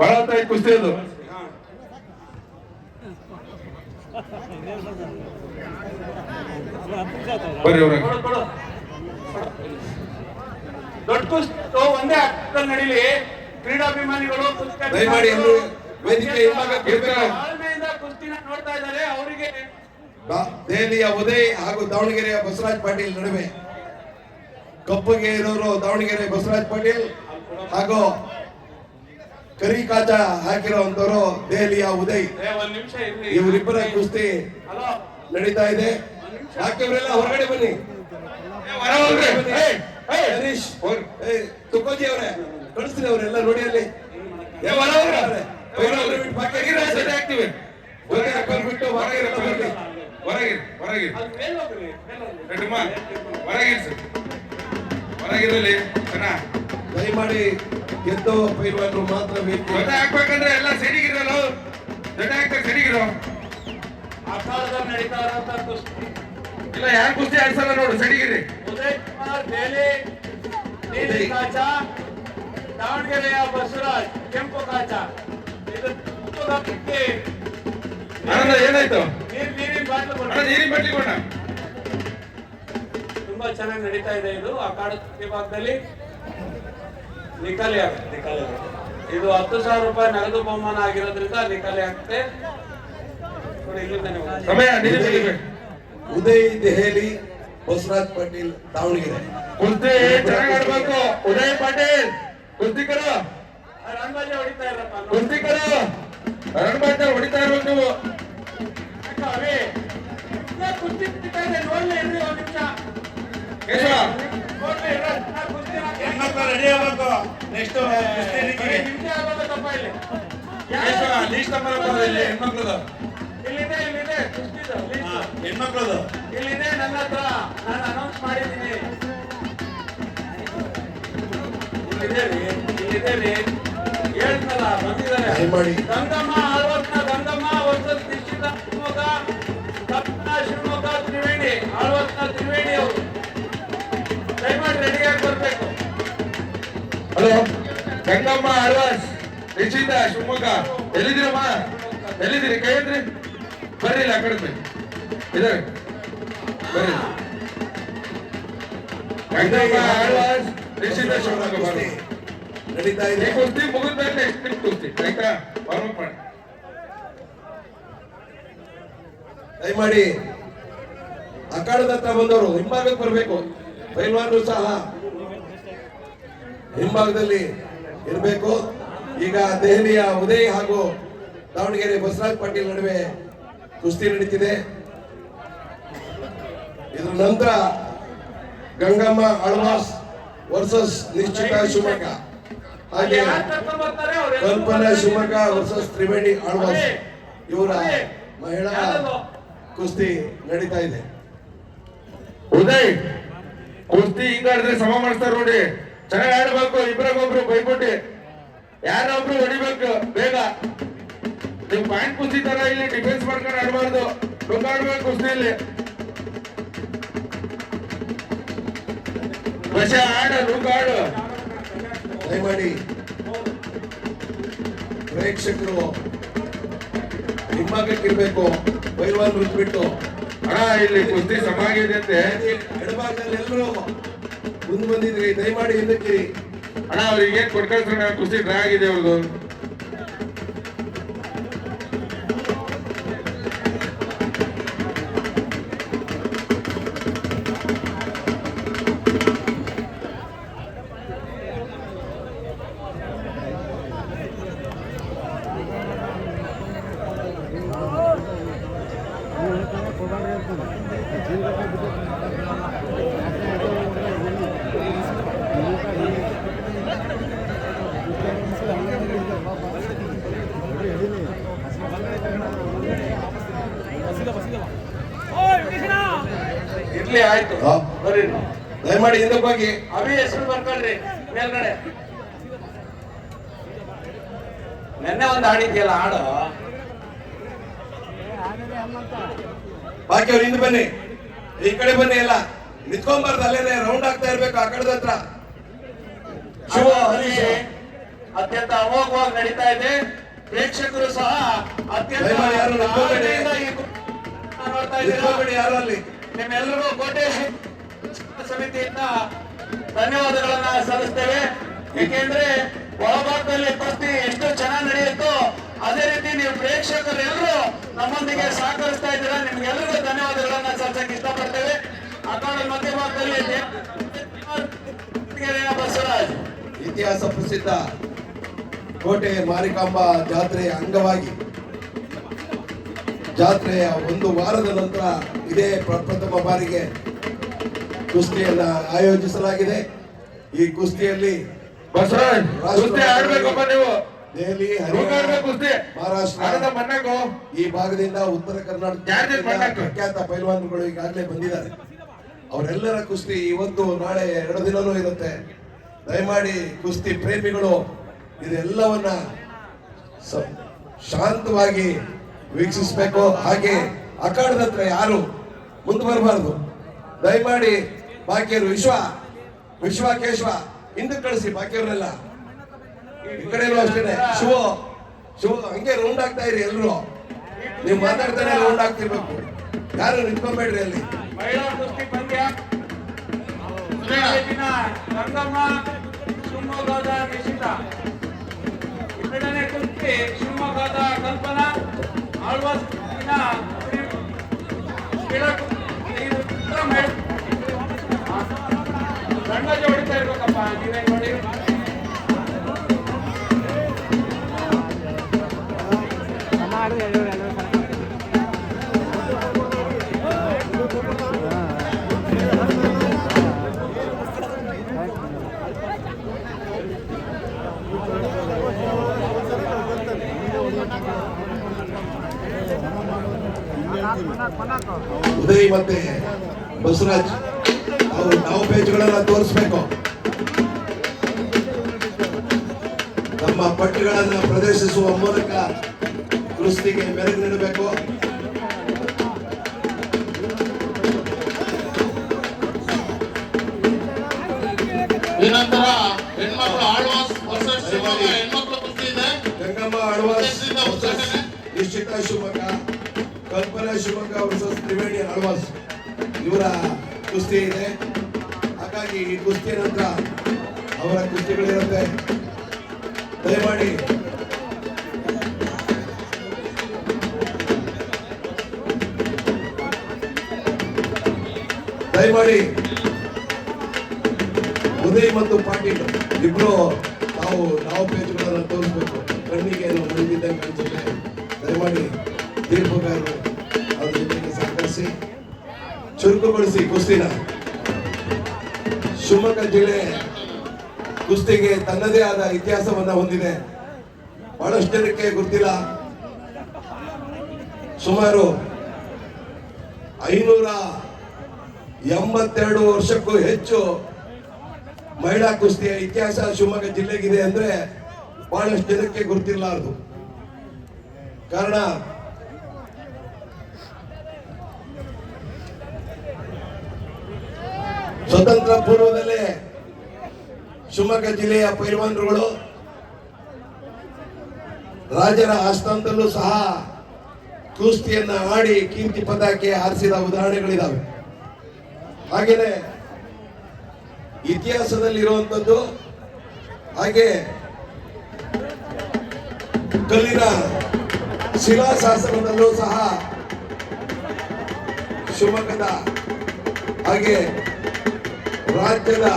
ಬಹಳ ಹೊತ್ತಾಯ್ತು ಕುಸ್ತಿ ಅದು. ಬರ್ರಿ ಅವ್ರೆ. ದೊಡ್ಡ ಕುಸ್ತಿ ಒಂದೇ ಅರ್ಥದಲ್ಲಿ ನಡೀಲಿ. ಕ್ರೀಡಾಭಿಮಾನಿಗಳು ದಯಮಾಡಿ ಎಲ್ಲರೂ ವೇದಿಕೆ ತಾಳ್ಮೆಯಿಂದ ಕುಸ್ತಿನ ನೋಡ್ತಾ ಇದ್ದಾರೆ. ಅವರಿಗೆ ದೆಹಲಿಯ ಉದಯ್ ಹಾಗೂ ದಾವಣಗೆರೆಯ ಬಸವರಾಜ್ ಪಾಟೀಲ್ ನಡುವೆ ಕಪ್ಪುಗೆ ಇರೋರು ದಾವಣಗೆರೆ ಬಸವರಾಜ್ ಪಾಟೀಲ್ ಹಾಗೂ ಕರಿ ಕಾಚ ಹಾಕಿರುವಂತವರು ದೆಹಲಿಯ ಉದಯ್. ಒಂದ್ ನಿಮಿಷ ಇರ್ಲಿ, ಇವರಿಬ್ಬರ ಕುಸ್ತಿ ನಡೀತಾ ಇದೆ. ಹಾಕಿಯವರೆಲ್ಲ ಹೊರಗಡೆ ಬನ್ನಿ. ಹರೀಶ್ ತುಕೋಜಿ ಅವರೇ ಕಳಿಸ್ತೀನಿ, ಅವರೆಲ್ಲ ನೋಡಿ ಅಲ್ಲಿ ಬಿಟ್ಟು ಹೊರಗಿರಲಿ. ದಯಮಾಡಿ ಗೆದ್ದು ಪೈಲ್ವಾನರು ಮಾತ್ರ ಜೊತೆ ಹಾಕ್ಬೇಕಂದ್ರೆ ಎಲ್ಲ ಸೈಡಿಗಿರಲ್ಲ, ಜೊತೆ ಹಾಕ್ಬೇಕು ಸೈಡಿಗಿರೋ. ಅಖಾಡದಲ್ಲಿ ನಡೀತಾ ಇರುವಂತ ಕುಸ್ತಿ ಇಲ್ಲ, ಯಾರು ಕುಸ್ತಿ ಆಡ್ಸಲ್ಲ ನೋಡು, ಸೈಡಿಗಿರಿ. ಉದಯ್ ಕುಮಾರ್ ದೆಹಲಿ, ನೀಲಿ ಕಾಚ, ದಾವಣಗೆರೆಯ ಬಸವರಾಜ್ ಕೆಂಪು ಕಾಚ. ಇದು ಏನಾಯ್ತು? ನೀರಿನ ಬಾಟ್ಲು ನೀರಿನ ಬಾಟ್ಲಿ ಕೊಡ. ತುಂಬಾ ಚೆನ್ನಾಗಿ ನಡೀತಾ ಇದೆ ಇದು ಅಖಾಡ ವಿಭಾಗದಲ್ಲಿ. ನಿಕಾಲಿ ಆಗುತ್ತೆ. ಇದು 10,000 ರೂಪಾಯಿ ನಗದು ಬಹುಮಾನ ಆಗಿರೋದ್ರಿಂದ ನಿಕಾಲಿ ಆಗುತ್ತೆ. ಸಮಯ ಉದಯ್ ದೆಹಲಿ, ಬಸವರಾಜ್ ಪಾಟೀಲ್ ದಾವಣಗೆರೆ. ಕುಸ್ತಿ ಚೆನ್ನಾಗಿ ಆಡ್ಬೇಕು. ಉದಯ್ ಪಾಟೀಲ್ ಕುಸ್ತಿಕರ ರಣಬಾಜೆ ಹೊಡಿತಾ ಇರಪ್ಪ. ಕುಸ್ತಿಕರ ರಣಬಾಜೆ ಹೊಡಿತಾ ಇರ್ಬೇಕು ನೀವು. ಕುಸ್ತಿ ಬಿಡ್ತಾ ಇದೆ, ನೋಡ್ಲಿ ಇರ್ರಿ ಒಂದ್ ನಿಮಿಷ. ಹೆಣ್ಮಕ್ಳು ರೆಡಿ ಆಗ್ಬೇಕು. ನೆಕ್ಸ್ಟ್ ನಿಮ್ದೆ ಆಗೋದು ತಪ್ಪ ಇಲ್ಲಿ. ಲೀಸ್ಟ್ ಹೆಣ್ಮಕ್ಳದು ಇಲ್ಲಿದೆ ಕುಸ್ತಿದು ಲೀಸ್ಟ್. ಹೆಣ್ಮಕ್ಳದು ಇಲ್ಲಿದೆ ನನ್ನ ಹತ್ರ, ನಾನು ಅನೌನ್ಸ್ ಮಾಡಿದ್ದೀನಿ. ಇಲ್ಲಿದೆ ರೀ, ಹೇಳ್ತಲ್ಲ ಬಂದಿದ್ದಾರೆ. ಗಂಗಮ್ಮ ಆಳ್ವತ್ನ ಗಂಗಮ್ಮ ವರ್ಸಸ್ ನಿಶ್ಚಿತ ಶಿವಮೊಗ್ಗ, ಕಪ್ಪನ ಶಿವಮೊಗ್ಗ ತ್ರಿವೇಣಿ, ಆಳ್ವತ್ನ ತ್ರಿವೇಣಿ ಅವರು ದಯಮಾಡಿ ರೆಡಿಯಾಗಿ ಬರ್ಬೇಕು. ಹಲೋ, ಗಂಗಮ್ಮ ಆಳ್ವಾಸ್ ನಿಶ್ಚಿತ ಶಿವಮೊಗ್ಗ, ಎಲ್ಲಿದ್ದೀರಮ್ಮ? ಎಲ್ಲಿದ್ದೀರಿ? ಕೈ ಅಂದ್ರಿ ಬರ್ರಿ, ಇಲ್ಲ ಆ ಕಡೆ ಇದಾರೆ ಬರ್ರಿ. ಗಂಗಮ್ಮ ಆಳ್ವಾಸ್ ನಿಶ್ಚಿತ ಶಿವಮೊಗ್ಗ ಬರ್ರಿ. ನಡೀತಾ ಇದೆ. ಕುಸ್ತಿ ಮುಗಿದ ನೆಕ್ಸ್ಟ್ ಕುಸ್ತಿ ಆಯ್ತಾ? ವಾರ್ಮ್ ಮಾಡಿ. ದಯಮಾಡಿ ಅಖಾಡದ ಹತ್ರ ಬಂದವರು ಹಿಂಭಾಗಕ್ಕೆ ಬರಬೇಕು. ಪೈಲ್ವಾನರು ಸಹ ಹಿಂಭಾಗದಲ್ಲಿ ಇರಬೇಕು. ಈಗ ದೆಹಲಿಯ ಉದಯ್ ಹಾಗೂ ದಾವಣಗೆರೆ ಬಸವರಾಜ್ ಪಾಟೀಲ್ ನಡುವೆ ಕುಸ್ತಿ ನಡೀತಿದೆ. ಇದರ ನಂತರ ಗಂಗಮ್ಮ ಆಳ್ವಾಸ್ ವರ್ಸಸ್ ನಿಶ್ಚಿತ ಶಿವಮೊಗ್ಗ, ಹಾಗೆ ಕಲ್ಪನಾ ಶಿವಮೊಗ್ಗ ವರ್ಸಸ್ ತ್ರಿವೇಣಿ ಆಳ್ವಾಸ್ ಇವರ ಮಹಿಳಾ ಕುಸ್ತಿ ನಡೀತಾ ಇದೆ. ಉದಯ್ ಕುಸ್ತಿ ಹಿಂಗಾಡಿದ್ರೆ ಸಮ ಮಾಡಿಸ್ತಾರ ನೋಡಿ. ಚೆನ್ನಾಗಿ ಆಡ್ಬೇಕು. ಇಬ್ಬರಿಗೊಬ್ರು ಬೈಕೊಟ್ಟಿ ಯಾರೊಬ್ರು ಹೊಡಿಬೇಕು ಬೇಗ. ನೀವು ಪಾಯಿಂಟ್ ಕುಸ್ತಿ ತರ ಇಲ್ಲಿ ಡಿಫೆನ್ಸ್ ಮಾಡ್ಕೊಂಡು ಆಡ್ಬಾರ್ದು, ನುಗ್ಗಾಡ್ಬೇಕು ಕುಸ್ತಿಯಲ್ಲಿ. ಬಸ ಆಡು, ನುಗ್ಗಾಡು. ದಯಮಾಡಿ ಪ್ರೇಕ್ಷಕರು ಹಿಂಭಾಗಕ್ಕಿರ್ಬೇಕು. ಪೈಲ್ವಾನರು ಬಿಟ್ಟು ಅಣ್ಣ ಇಲ್ಲಿ ಕುಸ್ತಿ ಸಮಾಗಿದೆ ಅಂತೆ. ಎಡಭಾಗದಲ್ಲಿ ಎಲ್ಲರೂ ಮುಂದೆ ಬಂದಿದ್ರಿ, ದಯಮಾಡಿ ಹಿಂದಕ್ಕಿರಿ. ಅಣ್ಣ ಅವ್ರಿಗೆ ಏನ್ ಕೊಟ್ಕಳ್ಸೋಣ, ಕುಸ್ತಿ ಡ್ರಾ ಆಗಿದೆ ಅವ್ರದ್ದು. ಇರ್ಲಿ, ಆಯ್ತು ಬರ್ರಿ. ದಯಮಾಡಿ ಹಿಂದಕ್ಕೆ ಹೋಗಿ. ಅಭಿ ಹೆಸರು ಬರ್ಕೊಳ್ರಿ ಮೇಲ್ಗಡೆ. ನೆನ್ನೆ ಒಂದು ಆಡಿದ್ಯಲ್ಲ ಹಾಡು, ಬಾಕಿ ಅವ್ರು ಹಿಂದೆ ಬನ್ನಿ, ಈ ಕಡೆ ಬನ್ನಿ. ಎಲ್ಲ ನಿಂತ್ಕೊಂಡ್ಬಾರ್ದು, ಅಲ್ಲೇನೆ ರೌಂಡ್ ಆಗ್ತಾ ಇರ್ಬೇಕು ಆ ಕಡೆದ ಹತ್ರ. ಶಿವ ಹರೀಶ್ ಅತ್ಯಂತ ಅಮೋಘವಾಗಿ ನಡೀತಾ ಇದೆ. ಪ್ರೇಕ್ಷಕರು ಸಹ ಅತ್ಯಂತ ದಯಮಾಡಿ ಯಾರು ನಿಂತ್ಕೋಬೇಡಿ. ಆನಂದದಿಂದ ಈ ನೋಡ್ತಾ ಇದ್ದೀರಾ. ನಿಂತ್ಕೋಬೇಡಿ ಯಾರು ಅಲ್ಲಿ. ನಿಮ್ಮೆಲ್ಲರಿಗೂ ಕೋಟೆ ಸಮಿತಿಯಿಂದ ಧನ್ಯವಾದಗಳನ್ನ ಸಲ್ಲಿಸ್ತೇವೆ. ಏಕೆಂದ್ರೆ ಒಳಭಾಗದಲ್ಲಿ ಕುಸ್ತಿ ಎಷ್ಟು ಚೆನ್ನಾಗಿ ನಡೆಯುತ್ತೋ ಅದೇ ರೀತಿ ನೀವು ಪ್ರೇಕ್ಷಕರೆಲ್ಲರೂ ನಮ್ಮೊಂದಿಗೆ ಸಹಕರಿಸ್ತಾ ಇದ್ದೀರಾ. ನಿಮ್ಗೆಲ್ಲರಿಗೂ ಧನ್ಯವಾದಗಳನ್ನ ಸಲ್ಲಿಸಕ್ಕೆ ಇಷ್ಟಪಡ್ತೇವೆ. ಅಖಾಡ ಮಧ್ಯಭಾಗದಲ್ಲಿ ಬಸವರಾಜ್ ಇತಿಹಾಸ ಪ್ರಸಿದ್ಧ ಕೋಟೆ ಮಾರಿಕಾಂಬ ಜಾತ್ರೆಯ ಅಂಗವಾಗಿ ಜಾತ್ರೆಯ ಒಂದು ವಾರದ ನಂತರ ಇದೇ ಪ್ರಪ್ರಥಮ ಬಾರಿಗೆ ಕುಸ್ತಿಯನ್ನ ಆಯೋಜಿಸಲಾಗಿದೆ. ಈ ಕುಸ್ತಿಯಲ್ಲಿ ಬಸವರಾಜ್ ಕುಸ್ತಿ ಆಡ್ಬೇಕಪ್ಪ ನೀವು. ದೆಹಲಿ, ಹೋಗಾಡ್ಬೇಕು ಹರಿಯಾಣ, ಕುಸ್ತಿ. ಮಹಾರಾಷ್ಟ್ರ ಆಡದ ಮಣ್ಣಾಕು. ಈ ಭಾಗದಿಂದ ಉತ್ತರ ಜಾರ್ಜ್ ಕರ್ನಾಟಕ ಮಣ್ಣಾಕು. ಪ್ರಖ್ಯಾತ ಪೈಲ್ವಾನ್ಗಳು ಈಗಾಗಲೇ ಬಂದಿದ್ದಾರೆ. ಅವರೆಲ್ಲರ ಕುಸ್ತಿ ಇವತ್ತು ನಾಳೆ 2 ದಿನನೂ ಇರುತ್ತೆ. ದಯಮಾಡಿ ಕುಸ್ತಿ ಪ್ರೇಮಿಗಳು ಇದೆಲ್ಲವನ್ನ ಶಾಂತವಾಗಿ ವೀಕ್ಷಿಸಬೇಕು. ಹಾಗೆ ಅಖಾಡದ ಹತ್ರ ಯಾರು ಮುಂದೆ ಬರಬಾರ್ದು. ದಯಮಾಡಿ ಬಾಕಿಯರು ವಿಶ್ವ ಕೇಶವ ಹಿಂದಕ್ಕೆ ಕಳಿಸಿ. ಬಾಕಿಯವರೆಲ್ಲ ಈ ಕಡೆಯಲ್ಲೂ ಅಷ್ಟೇನೆ. ಶಿವ ಹಂಗೆ ರೌಂಡ್ ಆಗ್ತಾ ಇರಿ ಎಲ್ರು. ನೀವು ಮಾತಾಡ್ತಾನೆ ರೌಂಡ್ ಆಗ್ತಿರ್ಬೇಕು. ಯಾರು ನಿಂತ್ಕೊಂಬೇಡ್ರಿ ಅಲ್ಲಿ. ಮಹಿಳಾ ಕುಸ್ತಿ ಪಂದ್ಯ ರಂಗಮ್ಮ ಶಿವಮೊಗ್ಗದ ನಿಶಿತ. ಎರಡನೇ ಕುಸ್ತಿ ಶಿವಮೊಗ್ಗದ ಕಲ್ಪನಾ ಆಳ್ವಾಸ್ ದಂಡ ಜೋಡಿತಾ ಇರ್ಬೇಕಪ್ಪ. ನೀವೇ ನೋಡಿ. ಉದಯ್ ಮತ್ತೆ ಬಸವರಾಜ್ ಅವರು ನಾವು ಪೇಜ್ಗಳನ್ನ ತೋರಿಸ್ಬೇಕು. ನಮ್ಮ ಪಟ್ಟುಗಳನ್ನ ಪ್ರದರ್ಶಿಸುವ ಮೂಲಕ ಕುಸ್ತಿಗೆ ಮೆರುಗು ನೀಡಬೇಕು. ಈ ನಂತರ ಹೆಣ್ಮಕ್ಳು ಆಳ್ವಾಸ್ ವರ್ಸಸ್ ಶಿವಮೊಗ್ಗ ಹೆಣ್ಮಕ್ಳು ಕುಸ್ತಿ ಇದೆ. ಗಂಗಮ್ಮ ಆಳ್ವಾಸ್ ನಿಶ್ಚಿತ ಶಿವಮೊಗ್ಗ, ಕಲ್ಪನಾ ಶಿವಮೊಗ್ಗ ವರ್ಸಸ್ ತ್ರಿವೇಣಿ ಆಳ್ವಾಸ್ ಇವರ ಕುಸ್ತಿ ಇದೆ. ಹಾಗಾಗಿ ಈ ಕುಸ್ತಿ ನಂತರ ಅವರ ಕುಸ್ತಿಗಳಿರುತ್ತೆ. ದಯಮಾಡಿ ಉದಯ್ ಮತ್ತು ಪಾಟೀಲ್ ಇಬ್ರು ನಾವು ಪೇಜ್ಗಳನ್ನ ತೋರಿಸ್ಬೇಕು. ಕಣ್ಣಿಗೆ ಮುಳುಗಿದ್ದಂಗೆ ಕಾಣಿಸುತ್ತೆ. ದಯಮಾಡಿ ತೀರ್ಪುಗಾರರು ಅವ್ರ ಜೊತೆಗೆ ಸಹಕರಿಸಿ ಚುರುಕುಗೊಳಿಸಿ ಕುಸ್ತಿನ. ಶಿವಮೊಗ್ಗ ಜಿಲ್ಲೆ ಕುಸ್ತಿಗೆ ತನ್ನದೇ ಆದ ಇತಿಹಾಸವನ್ನ ಹೊಂದಿದೆ. ಬಹಳಷ್ಟು ಜನಕ್ಕೆ ಗೊತ್ತಿಲ್ಲ. ಸುಮಾರು 582 ವರ್ಷಕ್ಕೂ ಹೆಚ್ಚು ಮಹಿಳಾ ಕುಸ್ತಿಯ ಇತಿಹಾಸ ಶಿವಮೊಗ್ಗ ಜಿಲ್ಲೆಗಿದೆ ಅಂದ್ರೆ ಬಹಳಷ್ಟು ಜನಕ್ಕೆ ಗೊತ್ತಿರಲಾರದು. ಕಾರಣ ಸ್ವತಂತ್ರ ಪೂರ್ವದಲ್ಲೇ ಶಿವಮೊಗ್ಗ ಜಿಲ್ಲೆಯ ಪೈಲ್ವಾನರುಗಳು ರಾಜರ ಆಸ್ಥಾನದಲ್ಲೂ ಸಹ ಕುಸ್ತಿಯನ್ನ ಆಡಿ ಕೀರ್ತಿ ಪತಾಕೆ ಹಾರಿಸಿದ ಉದಾಹರಣೆಗಳಿದಾವೆ. ಹಾಗೇನೆ ಇತಿಹಾಸದಲ್ಲಿರುವಂಥದ್ದು. ಹಾಗೆ ಕಲ್ಲಿನ ಶಿಲಾಶಾಸನದಲ್ಲೂ ಸಹ ಶಿವಮೊಗ್ಗದ ಹಾಗೆ ರಾಜ್ಯದ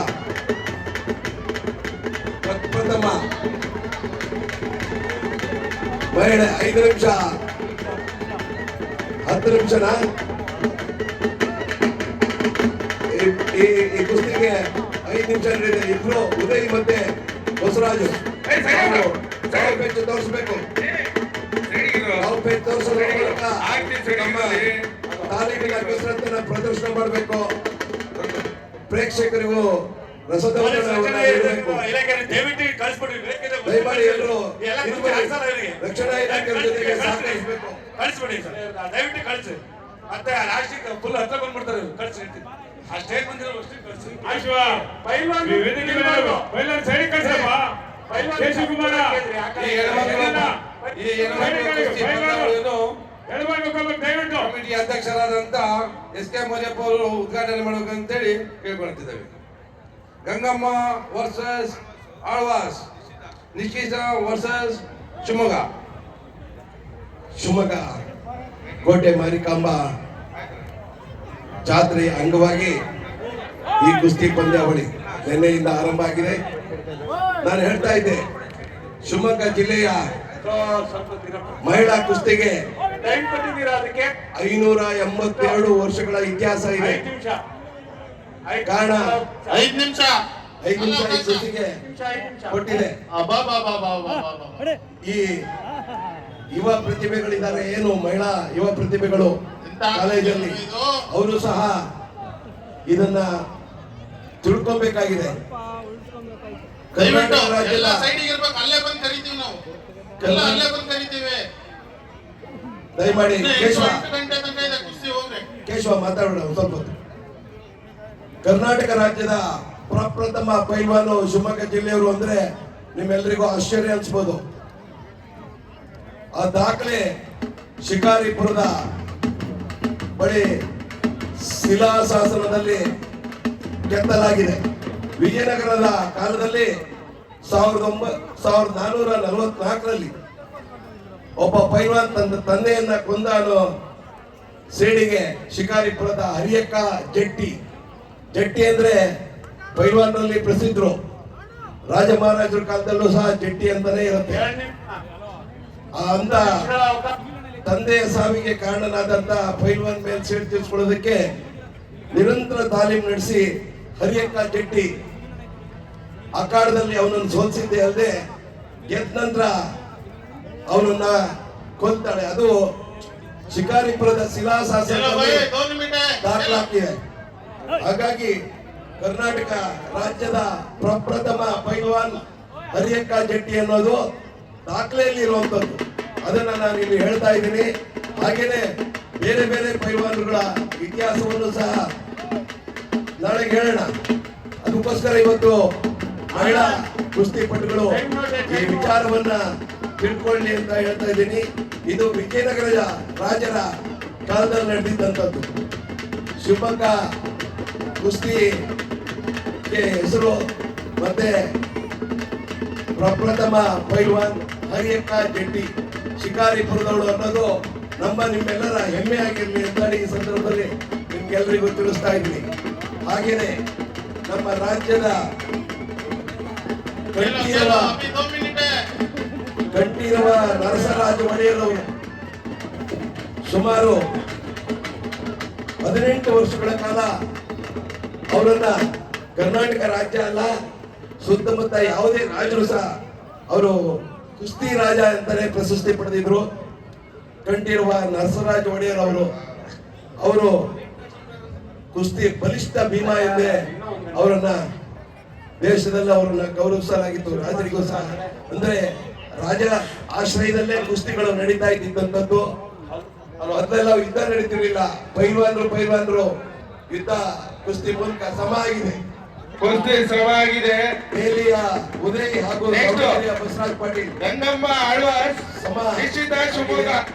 ಪ್ರಥಮ ಮಹಿಳೆ 5 ನಿಮಿಷ 10 ನಿಮಿಷನ ಈ ಕುಸ್ತಿಗೆ 5 ನಿಮಿಷ ನಡೆದಿದೆ. ಇಬ್ರು ಉದಯ್ ಮತ್ತೆ ಬಸವರಾಜು ಪೇಜ್ ತೋರಿಸ್ಬೇಕು. ಪೇಜ್ ತೋರಿಸೋದ್ರ ಮೂಲಕ ನಮ್ಮ ತಾಲೀಮಿನ ಕಸರತ್ತನ್ನ ಪ್ರದರ್ಶನ ಮಾಡಬೇಕು. ಪ್ರೇಕ್ಷಕರಿಗೂ ರಸದೌತಣವನ್ನ ನೀಡಬೇಕು. ದಯಮಾಡಿ ಎಲ್ಲರೂ ರಕ್ಷಣಾ ಇಲಾಖೆ ಜೊತೆಗೆ ಸಹಕರಿಸಬೇಕು. ಕಳಿಸ್ಬಿಡಿ ಸರ್, ದಯವಿಟ್ಟು ಕಳಿಸಿ. ಮತ್ತೆ ಲಾಸ್ಟಿಗೆ ಫುಲ್ ಹತ್ರ ಬಂದ್ಬಿಡ್ತಾರೆ. ಕಳಿಸಿ ಆ ಸ್ಟೇಜ್ ಬಂದಿರೋ ಅಷ್ಟೇ ಕಳಿಸಿ. ಪೈಲ್ವಾನ್ ಸೈಡ್ ಕಳಿಸಪ್ಪ. ಪೈಲ್ವಾನ್ ಕೇಶವಕುಮಾರ ಈ ಹೆಣ್ಮಕ್ಳು ಕುಸ್ತಿ ಪಂದ್ಯಾವಳಿಯನ್ನು ದಯವಿಟ್ಟು ಕಮಿಟಿ ಅಧ್ಯಕ್ಷರಾದಂತ ಎಸ್.ಕೆ. ಮೋಜಪ್ಪ ಅವರು ಉದ್ಘಾಟನೆ ಮಾಡಬೇಕಂತೇಳಿ ಕೇಳ್ಕೊಳ್ತಿದ್ದೇವೆ. Gangamma versus Alvas, Nikhita versus Shivamogga. ಶಿವಮೊಗ್ಗ ಕೋಟೆ ಮಾರಿಕಾಂಬ ಜಾತ್ರೆಯ ಅಂಗವಾಗಿ ಈ ಕುಸ್ತಿ ಪಂದ್ಯಾವಳಿ ನಿನ್ನೆಯಿಂದ ಆರಂಭ ಆಗಿದೆ. ನಾನು ಹೇಳ್ತಾ ಇದ್ದೆ, ಶಿವಮೊಗ್ಗ ಜಿಲ್ಲೆಯ ಸ್ವಲ್ಪ ದಿನಪ್ಪ. ಮಹಿಳಾ ಕುಸ್ತಿಗೆ ಟೈಮ್ ಕೊಟ್ಟಿದ್ದೀರಾ ಅದಕ್ಕೆ? 582 ವರ್ಷಗಳ ಇತಿಹಾಸ ಇದೆ. 5 ನಿಮಿಷ. ಕಾರಣ 5 ನಿಮಿಷ 5 ನಿಮಿಷ ಈ ಕುಸ್ತಿಗೆ ಕೊಟ್ಟಿದೆ. ಈ ಯುವ ಪ್ರತಿಭೆಗಳಿದ್ದಾರೆ, ಏನು ಮಹಿಳಾ ಯುವ ಪ್ರತಿಭೆಗಳು ಕಾಲೇಜಲ್ಲಿ, ಅವರು ಸಹ ಇದನ್ನ ತಿಳ್ಕೊಬೇಕಾಗಿದೆ. ದಯವಿಟ್ಟು ಕರ್ನಾಟಕ ರಾಜ್ಯದ ಎಲ್ಲ ಸೈಡಿಗೆ ಇರ್ಬೇಕು, ಅಲ್ಲೇ ಬಂದು ಕರಿತೀವಿ ನಾವು, ಎಲ್ಲ ಅಲ್ಲೇ ಬಂದು ಕರಿತೀವಿ. ದಯಮಾಡಿ ಕೇಶವ 8 ಗಂಟೆ ತನಕ ಇದೆ ಕುಸ್ತಿ, ಹೋಗ್ರಿ. ಕೇಶವ ಮಾತಾಡೋಣ ಒಂದ್ ಸ್ವಲ್ಪ ಹೊತ್ತು. ಕರ್ನಾಟಕ ರಾಜ್ಯದ ಪ್ರಪ್ರಥಮ ಪೈಲ್ವಾನು ಶಿವಮೊಗ್ಗ ಜಿಲ್ಲೆಯವರು ಅಂದ್ರೆ ನಿಮ್ಮೆಲ್ಲರಿಗೂ ಆಶ್ಚರ್ಯ ಅನ್ಸ್ಬೋದು. ಆ ದಾಖಲೆ ಶಿಕಾರಿಪುರದ ಬಳಿ ಶಿಲಾಶಾಸನದಲ್ಲಿ ಕೆತ್ತಲಾಗಿದೆ. ವಿಜಯನಗರದ ಕಾಲದಲ್ಲಿ 1444ರಲ್ಲಿ ಒಬ್ಬ ಪೈಲ್ವಾನ್ ತನ್ನ ತಂದೆಯನ್ನ ಕೊಂದ ಅನ್ನೋ ಸೇಡಿಗೆ ಶಿಕಾರಿಪುರದ ಹರಿಯಕ್ಕ ಜಟ್ಟಿ ಅಂದ್ರೆ ಪೈಲ್ವಾನ್ರಲ್ಲಿ ಪ್ರಸಿದ್ಧರು. ರಾಜ ಮಹಾರಾಜರ ಕಾಲದಲ್ಲೂ ಸಹ ಜಟ್ಟಿ ಅಂತಾನೆ ಇರುತ್ತೆ. ಆ ಅಂತ ತಂದೆಯ ಸಾವಿಗೆ ಕಾರಣನಾದಂತ ಪೈಲ್ವಾನ್ ಮೇಲೆ ಸೇಡು ತೀರಿಸಿಕೊಳ್ಳೋದಕ್ಕೆ ನಿರಂತರ ತಾಲೀಮ್ ನಡೆಸಿ ಹರಿಯಕ್ಕ ಜಟ್ಟಿ ಅಖಾಡದಲ್ಲಿ ಅವನನ್ನು ಸೋಲಿಸಿದ್ದೆ ಅಲ್ಲದೆ ಗೆದ್ದ ನಂತರ ಅವನನ್ನ ಕೊಲ್ತಾಳೆ. ಅದು ಶಿಕಾರಿಪುರದ ಶಿಲಾಶಾಸನದಲ್ಲಿ ದಾಖಲಾಗಿದೆ. ಹಾಗಾಗಿ ಕರ್ನಾಟಕ ರಾಜ್ಯದ ಪ್ರಪ್ರಥಮ ಪೈಲ್ವಾನ್ ಹರಿಯಕ್ಕ ಜಟ್ಟಿ ಅನ್ನೋದು ದಾಖಲೆಯಲ್ಲಿ ಇರುವಂತದ್ದು. ಅದನ್ನ ನಾನು ಇಲ್ಲಿ ಹೇಳ್ತಾ ಇದ್ದೀನಿ. ಹಾಗೇನೆ ಬೇರೆ ಬೇರೆ ಪೈಲ್ವಾನ್ಗಳ ಇತಿಹಾಸವನ್ನು ಸಹ ನಾಳೆ ಹೇಳೋಣ. ಅದಕ್ಕೋಸ್ಕರ ಇವತ್ತು ಮಹಿಳಾ ಕುಸ್ತಿಪಟುಗಳು ಈ ವಿಚಾರವನ್ನ ತಿಳ್ಕೊಳ್ಳಿ ಅಂತ ಹೇಳ್ತಾ ಇದ್ದೀನಿ. ಇದು ವಿಜಯನಗರದ ರಾಜರ ಕಾಲದಲ್ಲಿ ನಡೆದಿದ್ದಂಥದ್ದು. ಶಿವಮೊಗ್ಗ ಕುಸ್ತಿಗೆ ಹೆಸರು ಮತ್ತೆ ಪ್ರಪ್ರಥಮ ಪೈಲ್ವಾನ್ ಹರಿಯಕ್ಕ ಜಟ್ಟಿ ಶಿಕಾರಿಪುರದವಳು ಅನ್ನೋದು ನಿಮ್ಮೆಲ್ಲರ ಹೆಮ್ಮೆ ಆಗಿರ್ಲಿ ಅಂತ ಈ ಸಂದರ್ಭದಲ್ಲಿ ನಿಮ್ಗೆಲ್ಲರಿಗೂ ತಿಳಿಸ್ತಾ ಇದ್ದೀನಿ. ಹಾಗೇನೆ ನಮ್ಮ ರಾಜ್ಯದ ಕಂಠೀರವ ನರಸರಾಜ ಒಡೆಯರ್ ಅವರು ಸುಮಾರು 18 ವರ್ಷಗಳ ಕಾಲ ಅವರನ್ನ ಕರ್ನಾಟಕ ರಾಜ್ಯ ಅಲ್ಲ, ಸುತ್ತಮುತ್ತ ಯಾವುದೇ ರಾಜರು ಸಹ ಅವರು ಕುಸ್ತಿ ರಾಜ ಅಂತಾನೆ ಪ್ರಶಸ್ತಿ ಪಡೆದಿದ್ರು. ಕಂಠೀರವ ನರಸರಾಜ ಒಡೆಯರ್ ಅವರು ಕುಸ್ತಿ ಬಲಿಷ್ಠ ಭೀಮ ಎಂದೇ ಅವರನ್ನ ದೇಶದಲ್ಲಿ ಅವರನ್ನ ಗೌರವಿಸಲಾಗಿತ್ತು. ರಾಜರಿಗೂ ಸಹ ಅಂದ್ರೆ ರಾಜರ ಆಶ್ರಯದಲ್ಲೇ ಕುಸ್ತಿಗಳು ನಡೀತಾ ಇದ್ದಿದ್ದಂಥದ್ದು. ಮೊದಲೆಲ್ಲ ಯುದ್ಧ ನಡೀತಿರ್ಲಿಲ್ಲ. ಪೈಲ್ವಾನ್ರು ಯುದ್ಧ ಕುಸ್ತಿ ಮೂಲಕ ಸಮ ಆಗಿದೆ. ಕುಸ್ತಿ ಶ್ರಮ ಆಗಿದೆ. ಬೇಲಿಯ ಉದಯ್ ಹಾಗೂ Next. ಬಸವರಾಜ್ ಪಾಟೀಲ್ ಗಂಗಮ್ಮ ಆಳ್ವಾಸ್ ಸಮ ನಿಶ್ಚಿತ ಶಿವಮೊಗ್ಗ